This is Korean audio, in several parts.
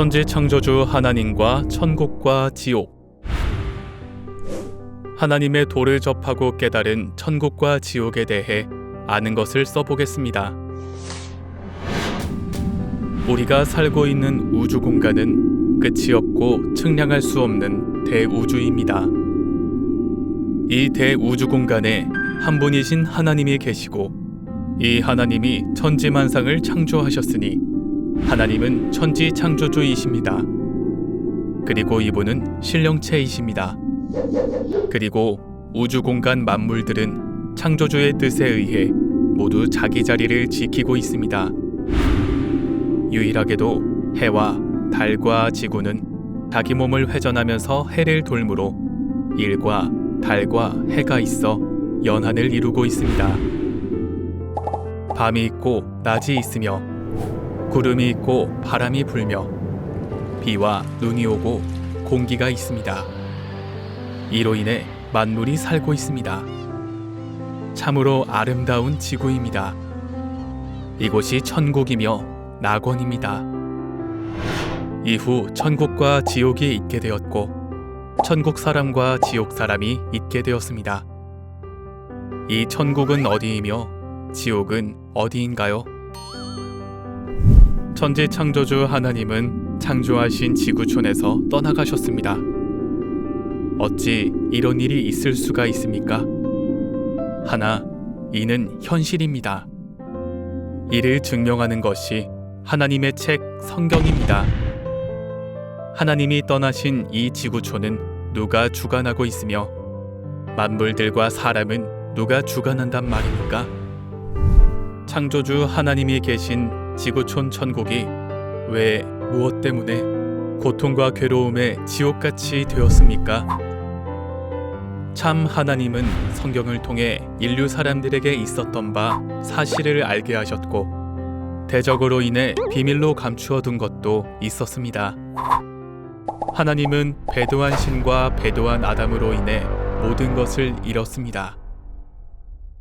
천지 창조주 하나님과 천국과 지옥. 하나님의 도를 접하고 깨달은 천국과 지옥에 대해 아는 것을 써보겠습니다. 우리가 살고 있는 우주 공간은 끝이 없고 측량할 수 없는 대우주입니다. 이 대우주 공간에 한 분이신 하나님이 계시고, 이 하나님이 천지만상을 창조하셨으니 하나님은 천지 창조주이십니다. 그리고 이분은 신령체이십니다. 그리고 우주 공간 만물들은 창조주의 뜻에 의해 모두 자기 자리를 지키고 있습니다. 유일하게도 해와 달과 지구는 자기 몸을 회전하면서 해를 돌므로 일과 달과 해가 있어 연한을 이루고 있습니다. 밤이 있고 낮이 있으며, 구름이 있고 바람이 불며, 비와 눈이 오고 공기가 있습니다. 이로 인해 만물이 살고 있습니다. 참으로 아름다운 지구입니다. 이곳이 천국이며 낙원입니다. 이후 천국과 지옥이 있게 되었고, 천국 사람과 지옥 사람이 있게 되었습니다. 이 천국은 어디이며 지옥은 어디인가요? 천지 창조주 하나님은 창조하신 지구촌에서 떠나가셨습니다. 어찌 이런 일이 있을 수가 있습니까? 하나, 이는 현실입니다. 이를 증명하는 것이 하나님의 책 성경입니다. 하나님이 떠나신 이 지구촌은 누가 주관하고 있으며, 만물들과 사람은 누가 주관한단 말입니까? 창조주 하나님이 계신 지구촌 천국이 왜 무엇 때문에 고통과 괴로움의 지옥같이 되었습니까? 참 하나님은 성경을 통해 인류 사람들에게 있었던 바 사실을 알게 하셨고, 대적으로 인해 비밀로 감추어 둔 것도 있었습니다. 하나님은 배도한 신과 배도한 아담으로 인해 모든 것을 잃었습니다.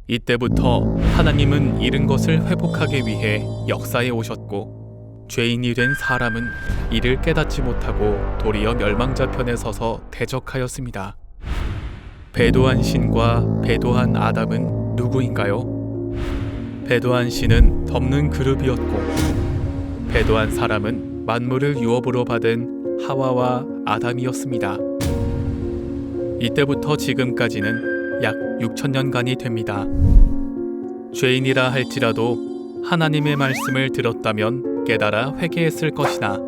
이때부터 하나님은 잃은 것을 회복하기 위해 역사에 오셨고, 죄인이 된 사람은 이를 깨닫지 못하고 도리어 멸망자 편에 서서 대적하였습니다. 배도한 신과 배도한 아담은 누구인가요? 배도한 신은 덮는 그룹이었고, 배도한 사람은 만물을 유업으로 받은 하와와 아담이었습니다. 이때부터 지금까지는 약 6천년간이 됩니다. 죄인이라 할지라도 하나님의 말씀을 들었다면 깨달아 회개했을 것이나,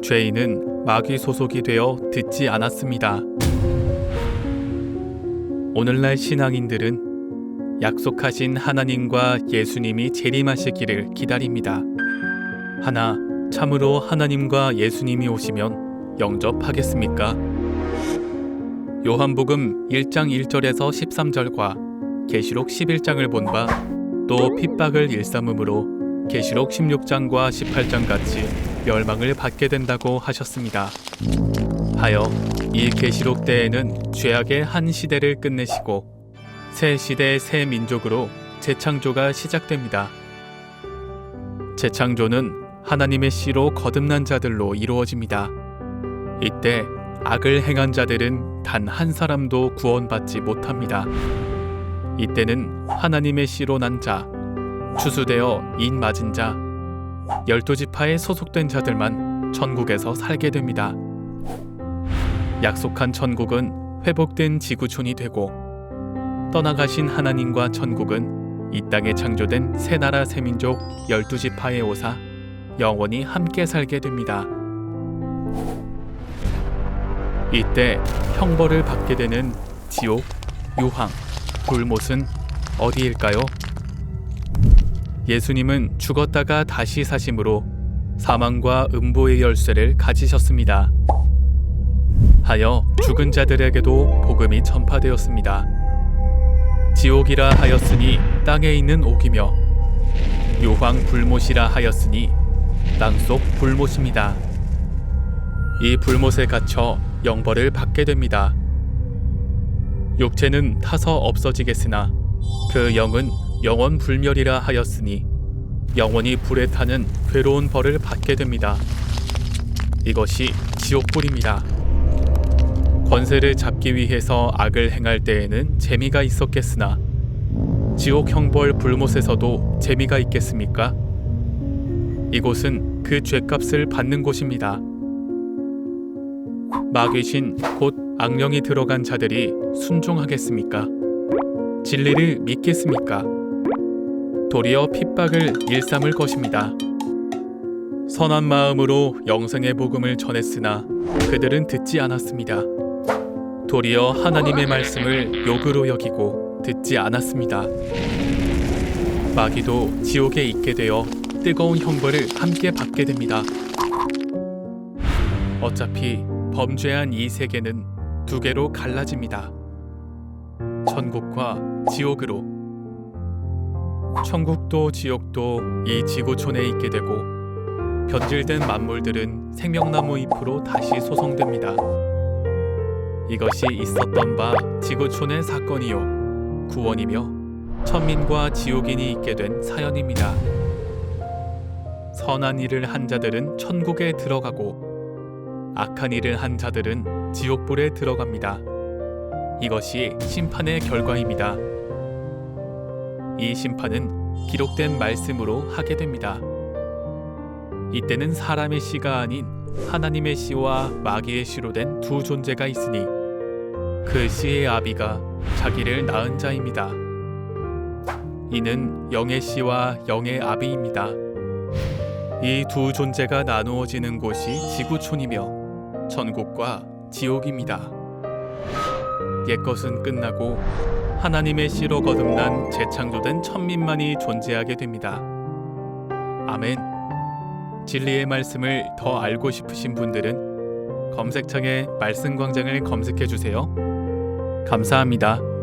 죄인은 마귀 소속이 되어 듣지 않았습니다. 오늘날 신앙인들은 약속하신 하나님과 예수님이 재림하시기를 기다립니다. 하나, 참으로 하나님과 예수님이 오시면 영접하겠습니까? 요한복음 1장 1절에서 13절과 계시록 11장을 본 바, 또 핍박을 일삼음으로 계시록 16장과 18장 같이 멸망을 받게 된다고 하셨습니다. 하여 이 계시록 때에는 죄악의 한 시대를 끝내시고 새 시대 새 민족으로 재창조가 시작됩니다. 재창조는 하나님의 씨로 거듭난 자들로 이루어집니다. 이때 악을 행한 자들은 단 한 사람도 구원받지 못합니다. 이때는 하나님의 씨로 난 자, 추수되어 인 맞은 자, 12지파에 소속된 자들만 천국에서 살게 됩니다. 약속한 천국은 회복된 지구촌이 되고, 떠나가신 하나님과 천국은 이 땅에 창조된 새 나라 새 민족 12지파의 오사 영원히 함께 살게 됩니다. 이때 형벌을 받게 되는 지옥, 유황, 불못은 어디일까요? 예수님은 죽었다가 다시 사심으로 사망과 음보의 열쇠를 가지셨습니다. 하여 죽은 자들에게도 복음이 전파되었습니다. 지옥이라 하였으니 땅에 있는 옥이며, 유황 불못이라 하였으니 땅속 불못입니다. 이 불못에 갇혀 영벌을 받게 됩니다. 육체는 타서 없어지겠으나 그 영은 영원 불멸이라 하였으니 영원히 불에 타는 괴로운 벌을 받게 됩니다. 이것이 지옥불입니다. 권세를 잡기 위해서 악을 행할 때에는 재미가 있었겠으나 지옥 형벌 불못에서도 재미가 있겠습니까? 이곳은 그 죗값을 받는 곳입니다. 마귀신 곧 악령이 들어간 자들이 순종하겠습니까? 진리를 믿겠습니까? 도리어 핍박을 일삼을 것입니다. 선한 마음으로 영생의 복음을 전했으나 그들은 듣지 않았습니다. 도리어 하나님의 말씀을 욕으로 여기고 듣지 않았습니다. 마귀도 지옥에 있게 되어 뜨거운 형벌을 함께 받게 됩니다. 어차피 범죄한 이 세계는 두 개로 갈라집니다. 천국과 지옥으로. 천국도 지옥도 이 지구촌에 있게 되고 변질된 만물들은 생명나무 잎으로 다시 소성됩니다. 이것이 있었던 바 지구촌의 사건이요 구원이며 천민과 지옥인이 있게 된 사연입니다. 선한 일을 한 자들은 천국에 들어가고 악한 일을 한 자들은 지옥불에 들어갑니다. 이것이 심판의 결과입니다. 이 심판은 기록된 말씀으로 하게 됩니다. 이때는 사람의 씨가 아닌 하나님의 씨와 마귀의 씨로 된 두 존재가 있으니 그 씨의 아비가 자기를 낳은 자입니다. 이는 영의 씨와 영의 아비입니다. 이 두 존재가 나누어지는 곳이 지구촌이며 천국과 지옥입니다. 옛것은 끝나고 하나님의 씨로 거듭난 재창조된 천민만이 존재하게 됩니다. 아멘. 진리의 말씀을 더 알고 싶으신 분들은 검색창에 말씀광장을 검색해 주세요. 감사합니다.